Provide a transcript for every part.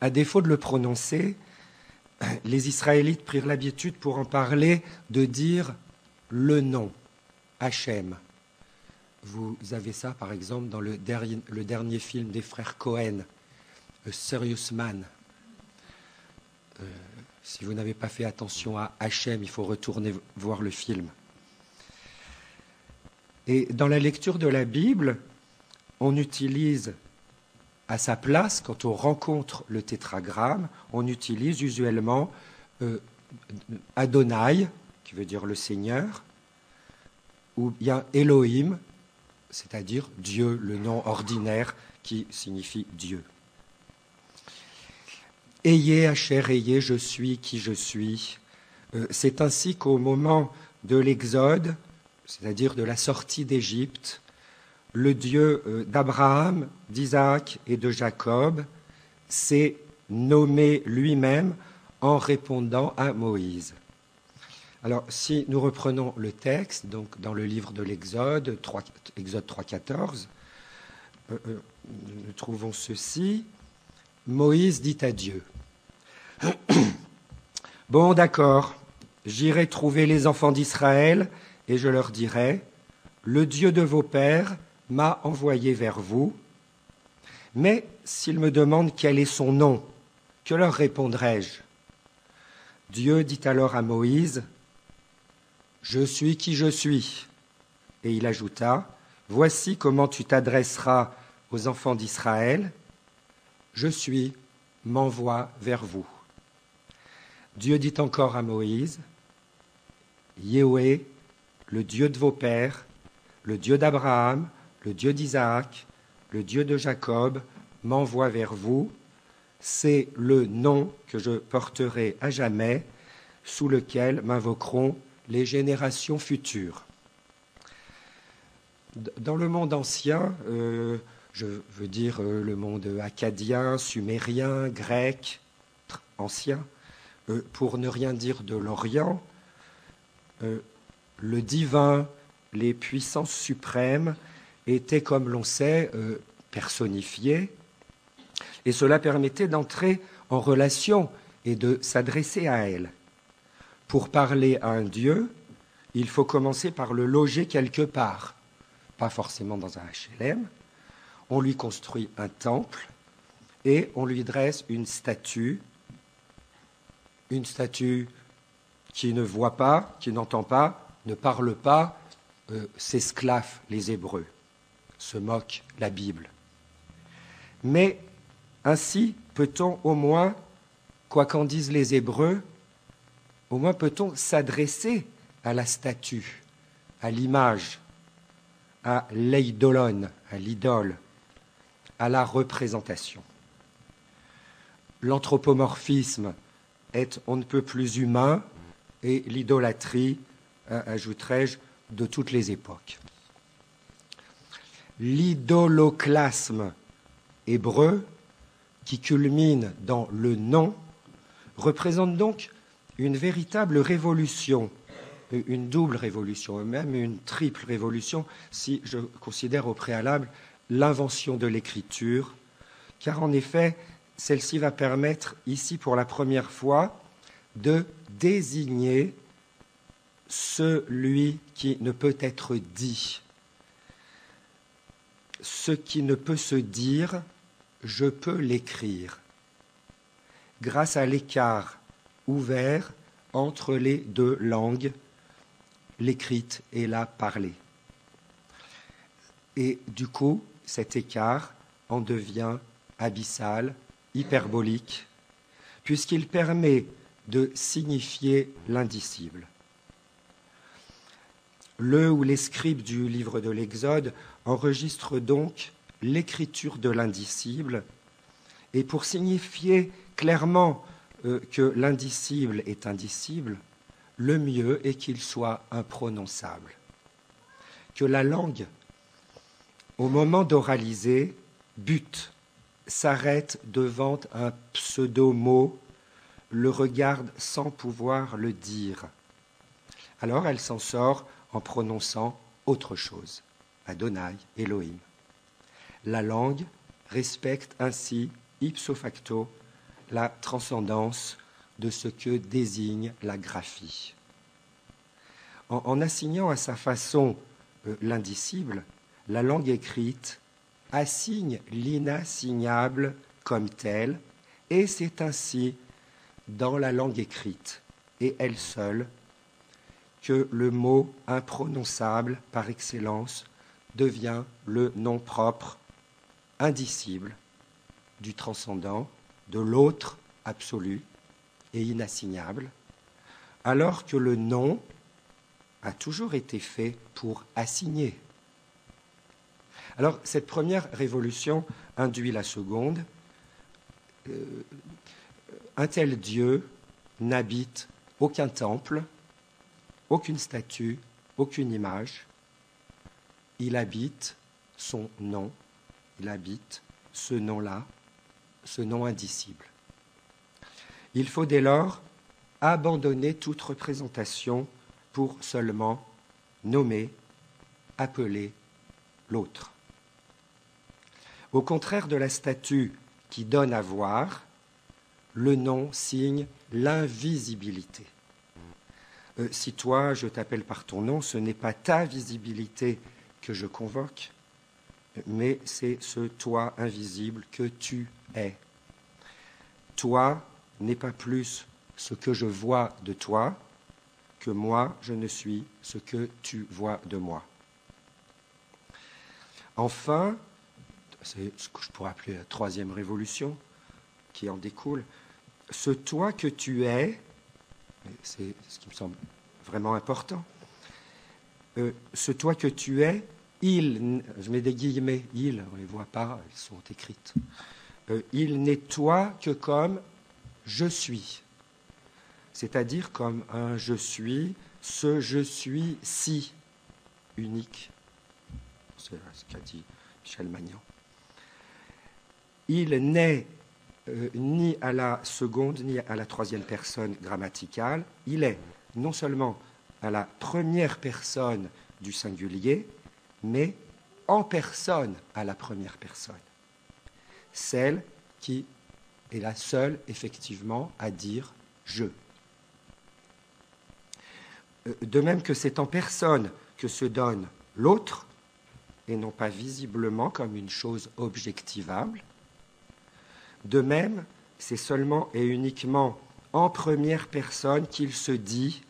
À défaut de le prononcer, les Israélites prirent l'habitude, pour en parler, de dire le nom, Hachem. Vous avez ça, par exemple, dans le dernier film des frères Cohen, A Serious Man. Si vous n'avez pas fait attention à Hachem, il faut retourner voir le film. Et dans la lecture de la Bible, on utilise à sa place, quand on rencontre le tétragramme, on utilise usuellement Adonai, qui veut dire le Seigneur, ou bien Elohim, c'est-à-dire Dieu, le nom ordinaire qui signifie Dieu. Ayez, Asher, ayez, je suis qui je suis. C'est ainsi qu'au moment de l'Exode, c'est-à-dire de la sortie d'Égypte, le Dieu d'Abraham, d'Isaac et de Jacob s'est nommé lui-même en répondant à Moïse. Alors, si nous reprenons le texte, donc dans le livre de l'Exode, Exode 3,14, nous trouvons ceci. Moïse dit à Dieu, « Bon, d'accord, j'irai trouver les enfants d'Israël et je leur dirai, « Le Dieu de vos pères m'a envoyé vers vous, mais s'ils me demandent quel est son nom, que leur répondrai-je » Dieu dit alors à Moïse, « Je suis qui je suis. » Et il ajouta, « Voici comment tu t'adresseras aux enfants d'Israël. Je suis, m'envoie vers vous. » Dieu dit encore à Moïse, « Yahweh, le Dieu de vos pères, le Dieu d'Abraham, le Dieu d'Isaac, le Dieu de Jacob, m'envoie vers vous. C'est le nom que je porterai à jamais, sous lequel m'invoqueront les générations futures. » Dans le monde ancien, je veux dire le monde akkadien, sumérien, grec, ancien, pour ne rien dire de l'Orient, le divin, les puissances suprêmes étaient, comme l'on sait, personnifiées, et cela permettait d'entrer en relation et de s'adresser à elles. Pour parler à un Dieu, il faut commencer par le loger quelque part, pas forcément dans un HLM. On lui construit un temple et on lui dresse une statue qui ne voit pas, qui n'entend pas, ne parle pas, s'esclaffe les Hébreux, se moque la Bible. Mais ainsi peut-on au moins, quoi qu'en disent les Hébreux, au moins peut-on s'adresser à la statue, à l'image, à l'eidolon, à l'idole, à la représentation. L'anthropomorphisme est on ne peut plus humain et l'idolâtrie, ajouterais-je, de toutes les époques. L'idoloclasme hébreu, qui culmine dans le nom, représente donc une véritable révolution, une double révolution, même une triple révolution, si je considère au préalable l'invention de l'écriture, car en effet, celle-ci va permettre ici pour la première fois de désigner celui qui ne peut être dit. Ce qui ne peut se dire, je peux l'écrire. Grâce à l'écart ouvert entre les deux langues, l'écrite et la parlée. Et du coup, cet écart en devient abyssal, hyperbolique, puisqu'il permet de signifier l'indicible. Le ou les scribes du livre de l'Exode enregistrent donc l'écriture de l'indicible, et pour signifier clairement que l'indicible est indicible, le mieux est qu'il soit imprononçable. Que la langue, au moment d'oraliser, bute, s'arrête devant un pseudo-mot, le regarde sans pouvoir le dire. Alors elle s'en sort en prononçant autre chose, Adonai, Elohim. La langue respecte ainsi, ipso facto, la transcendance de ce que désigne la graphie. En assignant à sa façon l'indicible, la langue écrite assigne l'inassignable comme tel, et c'est ainsi dans la langue écrite, et elle seule, que le mot imprononçable par excellence devient le nom propre, indicible, du transcendant, de l'autre absolu et inassignable, alors que le nom a toujours été fait pour assigner. Alors, cette première révolution induit la seconde. Un tel Dieu n'habite aucun temple, aucune statue, aucune image. Il habite son nom, il habite ce nom-là, ce nom indicible. Il faut dès lors abandonner toute représentation pour seulement nommer, appeler l'autre. Au contraire de la statue qui donne à voir, le nom signe l'invisibilité. Si toi, je t'appelle par ton nom, ce n'est pas ta visibilité que je convoque, mais c'est ce toi invisible que tu es. Toi n'est pas plus ce que je vois de toi que moi, je ne suis ce que tu vois de moi. Enfin, c'est ce que je pourrais appeler la troisième révolution qui en découle, ce toi que tu es, c'est ce qui me semble vraiment important, ce toi que tu es, je mets des guillemets, on ne les voit pas, elles sont écrites, il n'est toi que comme je suis, c'est-à-dire comme un je suis, ce je suis si unique. C'est ce qu'a dit Michel Magnan. Il n'est ni à la seconde ni à la troisième personne grammaticale, il est non seulement à la première personne du singulier, mais en personne à la première personne. Celle qui est la seule, effectivement, à dire « je ». De même que c'est en personne que se donne l'autre, et non pas visiblement comme une chose objectivable. De même, c'est seulement et uniquement en première personne qu'il se dit,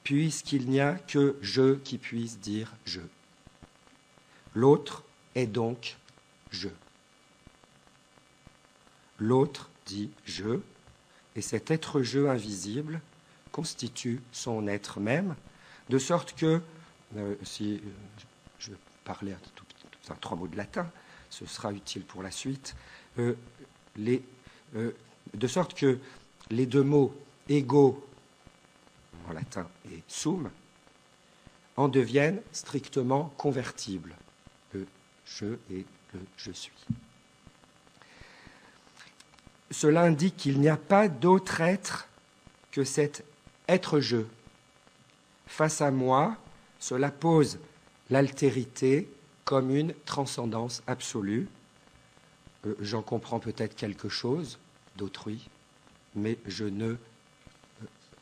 puisqu'il n'y a que je qui puisse dire je. L'autre est donc je. L'autre dit je, et cet être-je invisible constitue son être même, de sorte que, si je parlais à 3 mots de latin, ce sera utile pour la suite, de sorte que les deux mots ego en latin et sum en deviennent strictement convertibles, le je et le je suis. Cela indique qu'il n'y a pas d'autre être que cet être-je. Face à moi, cela pose l'altérité comme une transcendance absolue. J'en comprends peut-être quelque chose d'autrui, mais je ne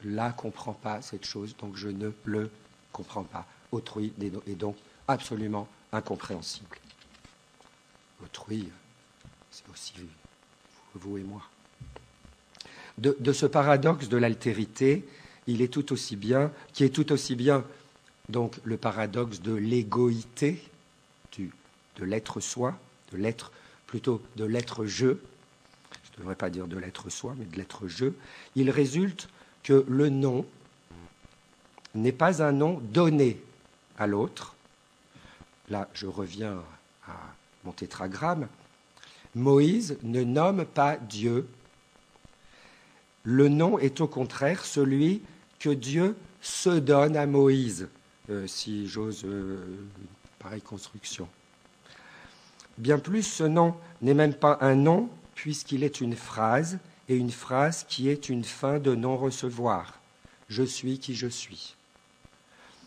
la comprends pas, cette chose, donc je ne le comprends pas. Autrui est donc absolument incompréhensible. Autrui, c'est aussi vous et moi. De ce paradoxe de l'altérité, qui est tout aussi bien donc le paradoxe de l'égoïté, de l'être soi, plutôt de l'être je, je ne devrais pas dire de l'être soi, mais de l'être je, il résulte que le nom n'est pas un nom donné à l'autre. Là, je reviens à mon tétragramme. Moïse ne nomme pas Dieu. Le nom est au contraire celui que Dieu se donne à Moïse, si j'ose une pareille construction. Bien plus, ce nom n'est même pas un nom, puisqu'il est une phrase, et une phrase qui est une fin de non-recevoir. Je suis qui je suis.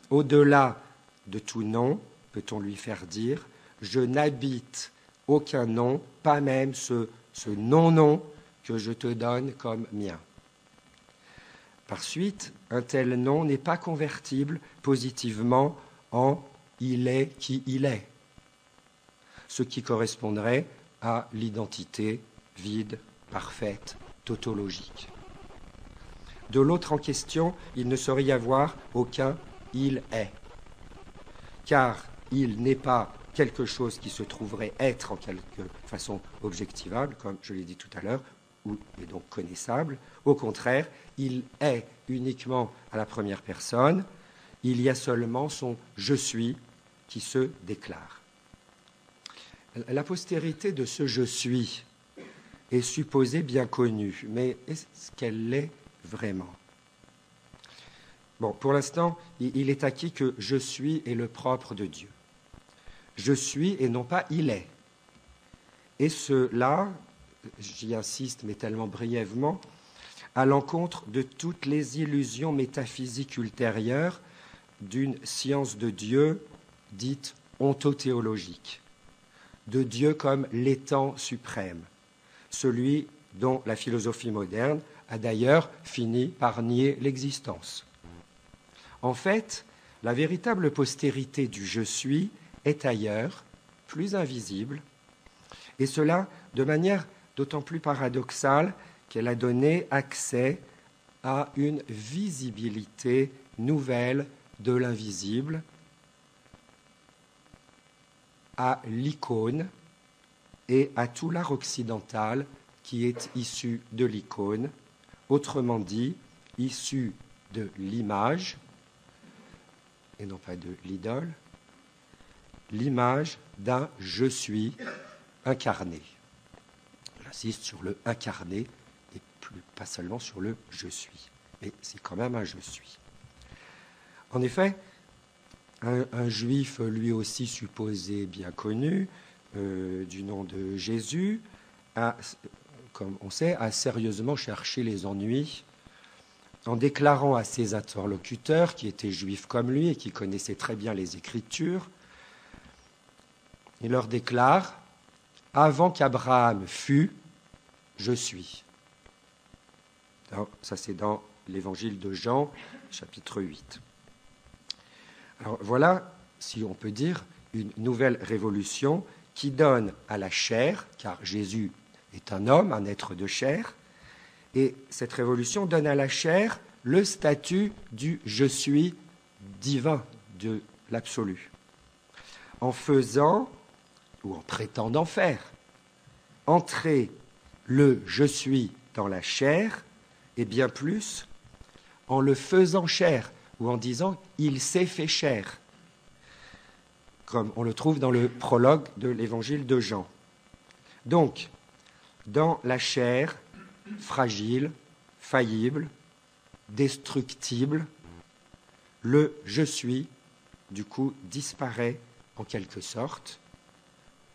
Au-delà de tout nom, peut-on lui faire dire, je n'habite aucun nom, pas même ce non-nom que je te donne comme mien. Par suite, un tel nom n'est pas convertible positivement en « il est qui il est », ce qui correspondrait à l'identité vide, parfaite, tautologique. De l'autre en question, il ne saurait y avoir aucun « il est », car il n'est pas quelque chose qui se trouverait être en quelque façon objectivable, comme je l'ai dit tout à l'heure, ou est donc connaissable. Au contraire, il est uniquement à la première personne. Il y a seulement son « je suis » qui se déclare. La postérité de ce « je suis » est supposée bien connue, mais est-ce qu'elle l'est vraiment ? Bon, pour l'instant, il est acquis que « je suis » est le propre de Dieu. Je suis et non pas il est. Et cela, j'y insiste, mais tellement brièvement, à l'encontre de toutes les illusions métaphysiques ultérieures d'une science de Dieu dite ontothéologique, de Dieu comme l'étant suprême, celui dont la philosophie moderne a d'ailleurs fini par nier l'existence. En fait, la véritable postérité du « je suis » est ailleurs, plus invisible, et cela de manière d'autant plus paradoxale qu'elle a donné accès à une visibilité nouvelle de l'invisible, à l'icône et à tout l'art occidental qui est issu de l'icône, autrement dit, issu de l'image, et non pas de l'idole, l'image d'un « je suis » incarné. J'insiste sur le incarné et pas seulement sur le « je suis », mais c'est quand même un « je suis ». En effet, un juif lui aussi supposé bien connu, du nom de Jésus, comme on sait, a sérieusement cherché les ennuis en déclarant à ses interlocuteurs, qui étaient juifs comme lui et qui connaissaient très bien les Écritures, il leur déclare « Avant qu'Abraham fût, je suis ». Ça, c'est dans l'Évangile de Jean, chapitre 8. Alors voilà, si on peut dire, une nouvelle révolution qui donne à la chair, car Jésus est un homme, un être de chair, et cette révolution donne à la chair le statut du « je suis » divin, de l'absolu, en faisant, ou en prétendant faire, entrer le « je suis » dans la chair, et bien plus, en le faisant chair, ou en disant « il s'est fait chair », comme on le trouve dans le prologue de l'Évangile de Jean. Donc, dans la chair, fragile, faillible, destructible, le « je suis », du coup, disparaît en quelque sorte,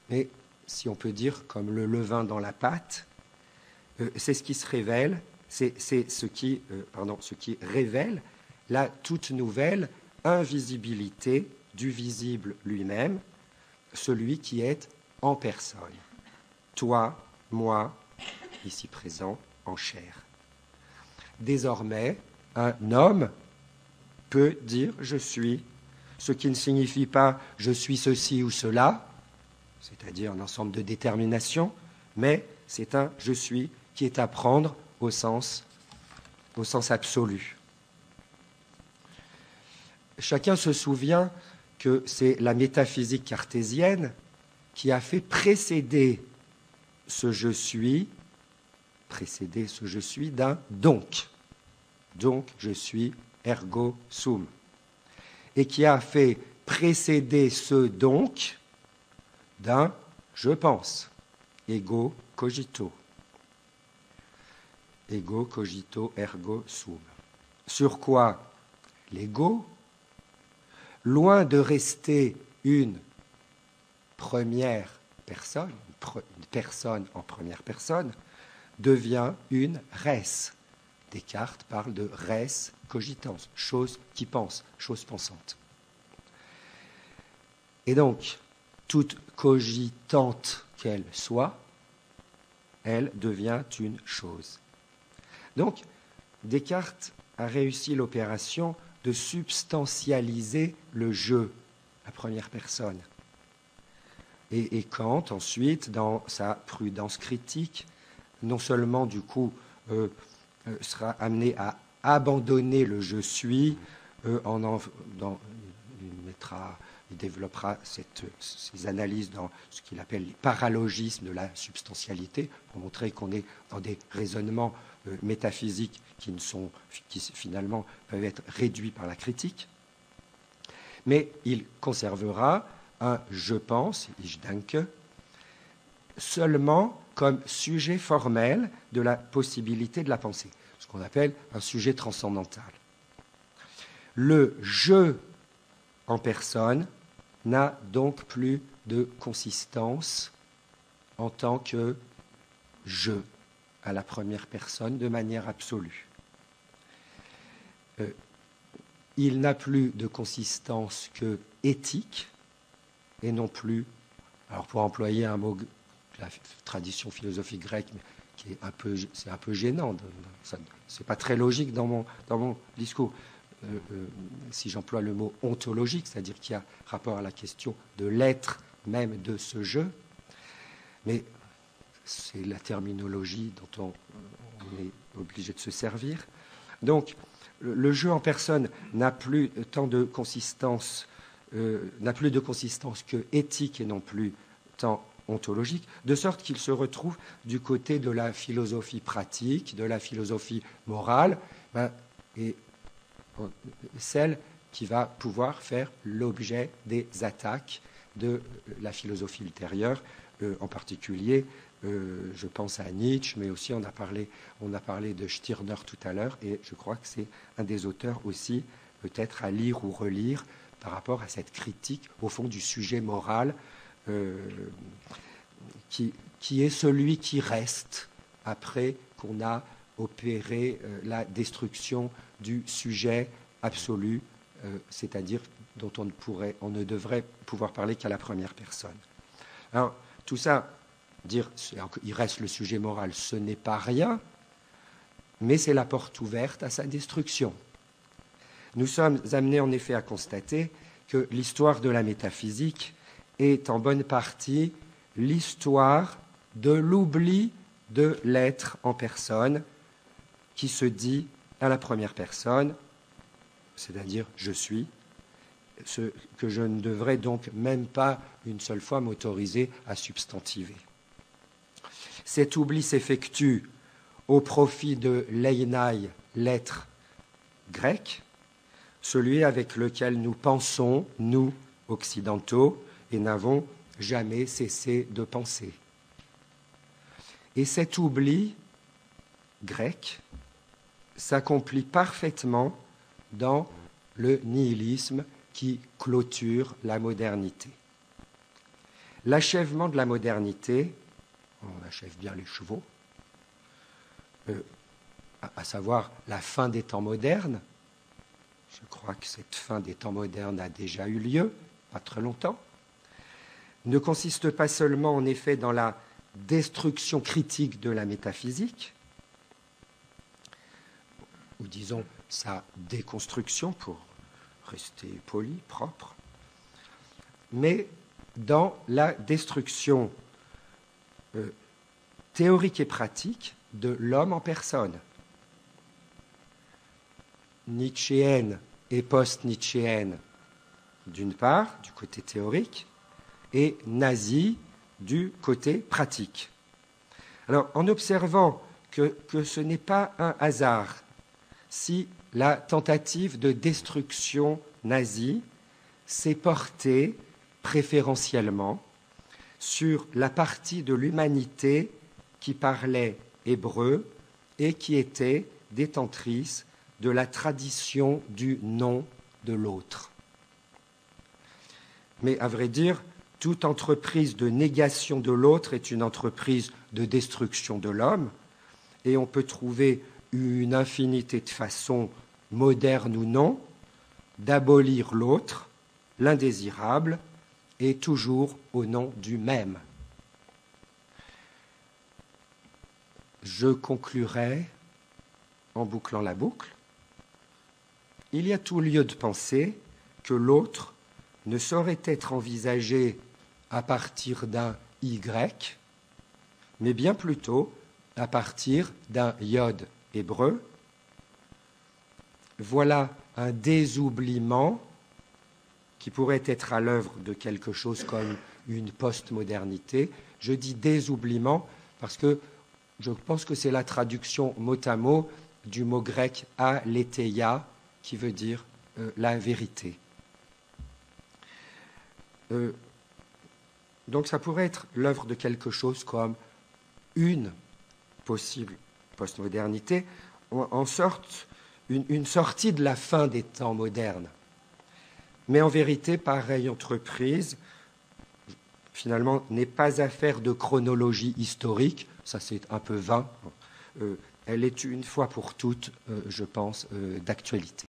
mais si on peut dire comme le levain dans la pâte, c'est ce qui se révèle, c'est ce qui révèle la toute nouvelle invisibilité du visible lui-même, celui qui est en personne. Toi, moi, ici présent, en chair. Désormais, un homme peut dire « je suis », ce qui ne signifie pas « je suis ceci ou cela », c'est-à-dire un ensemble de déterminations, mais c'est un « je suis » qui est à prendre au sens absolu. Chacun se souvient que c'est la métaphysique cartésienne qui a fait précéder ce « je suis » d'un « donc ». Donc, je suis ergo sum. Et qui a fait précéder ce « donc » d'un « je pense », ego cogito. Ego cogito ergo sum. Sur quoi l'ego, loin de rester une première personne, une personne en première personne, devient une res. Descartes parle de res cogitans, chose qui pense, chose pensante. Et donc, toute cogitante qu'elle soit, elle devient une chose. Donc, Descartes a réussi l'opération de substantialiser le je, la première personne. Et Kant, ensuite, dans sa prudence critique, non seulement, du coup, sera amené à abandonner le « je suis », il développera ces analyses dans ce qu'il appelle les paralogismes de la substantialité, pour montrer qu'on est dans des raisonnements métaphysiques qui finalement peuvent être réduits par la critique. Mais il conservera un « je pense », ich denke, seulement comme sujet formel de la possibilité de la pensée, ce qu'on appelle un sujet transcendantal. Le « je » en personne n'a donc plus de consistance en tant que « je » à la première personne de manière absolue. Il n'a plus de consistance que éthique et non plus, alors pour employer un mot de la tradition philosophique grecque, mais qui est c'est un peu gênant, c'est pas très logique dans mon discours. Si j'emploie le mot ontologique, c'est-à-dire qu'il y a rapport à la question de l'être même de ce jeu, mais c'est la terminologie dont on est obligé de se servir. Donc, le jeu en personne n'a plus tant de consistance, n'a plus de consistance que éthique et non plus tant ontologique, de sorte qu'il se retrouve du côté de la philosophie pratique, de la philosophie morale, et celle qui va pouvoir faire l'objet des attaques de la philosophie ultérieure, en particulier, je pense à Nietzsche, mais aussi on a parlé de Stirner tout à l'heure, et je crois que c'est un des auteurs aussi, peut-être à lire ou relire, par rapport à cette critique, au fond, du sujet moral, qui est celui qui reste après qu'on a opéré la destruction du sujet absolu, c'est-à-dire dont on ne devrait pouvoir parler qu'à la première personne. Alors, tout ça, dire il reste le sujet moral, ce n'est pas rien, mais c'est la porte ouverte à sa destruction. Nous sommes amenés en effet à constater que l'histoire de la métaphysique est en bonne partie l'histoire de l'oubli de l'être en personne qui se dit à la première personne, c'est-à-dire « je suis », ce que je ne devrais donc même pas une seule fois m'autoriser à substantiver. Cet oubli s'effectue au profit de l'einai, l'être grec, celui avec lequel nous pensons, nous, occidentaux, et n'avons jamais cessé de penser. Et cet oubli grec s'accomplit parfaitement dans le nihilisme qui clôture la modernité. L'achèvement de la modernité, on achève bien les chevaux, à savoir la fin des temps modernes. Je crois que cette fin des temps modernes a déjà eu lieu, pas très longtemps, ne consiste pas seulement en effet dans la destruction critique de la métaphysique, ou disons sa déconstruction pour rester poli, propre, mais dans la destruction théorique et pratique de l'homme en personne, nietzschéenne et post-nietzschéenne d'une part, du côté théorique, et nazie du côté pratique. Alors, en observant que ce n'est pas un hasard si la tentative de destruction nazie s'est portée préférentiellement sur la partie de l'humanité qui parlait hébreu et qui était détentrice de la tradition du nom de l'autre. Mais à vrai dire, toute entreprise de négation de l'autre est une entreprise de destruction de l'homme, et on peut trouver une infinité de façons, modernes ou non, d'abolir l'autre, l'indésirable, et toujours au nom du même. je conclurai en bouclant la boucle. Il y a tout lieu de penser que l'autre ne saurait être envisagé à partir d'un Y, mais bien plutôt à partir d'un yod hébreu. Voilà un désoubliement qui pourrait être à l'œuvre de quelque chose comme une postmodernité. Je dis désoubliement parce que je pense que c'est la traduction mot à mot du mot grec aletheia, qui veut dire la vérité. Donc ça pourrait être l'œuvre de quelque chose comme une possible postmodernité, en sorte une sortie de la fin des temps modernes. Mais en vérité, pareille entreprise, finalement, n'est pas affaire de chronologie historique, ça c'est un peu vain, elle est une fois pour toutes, je pense, d'actualité.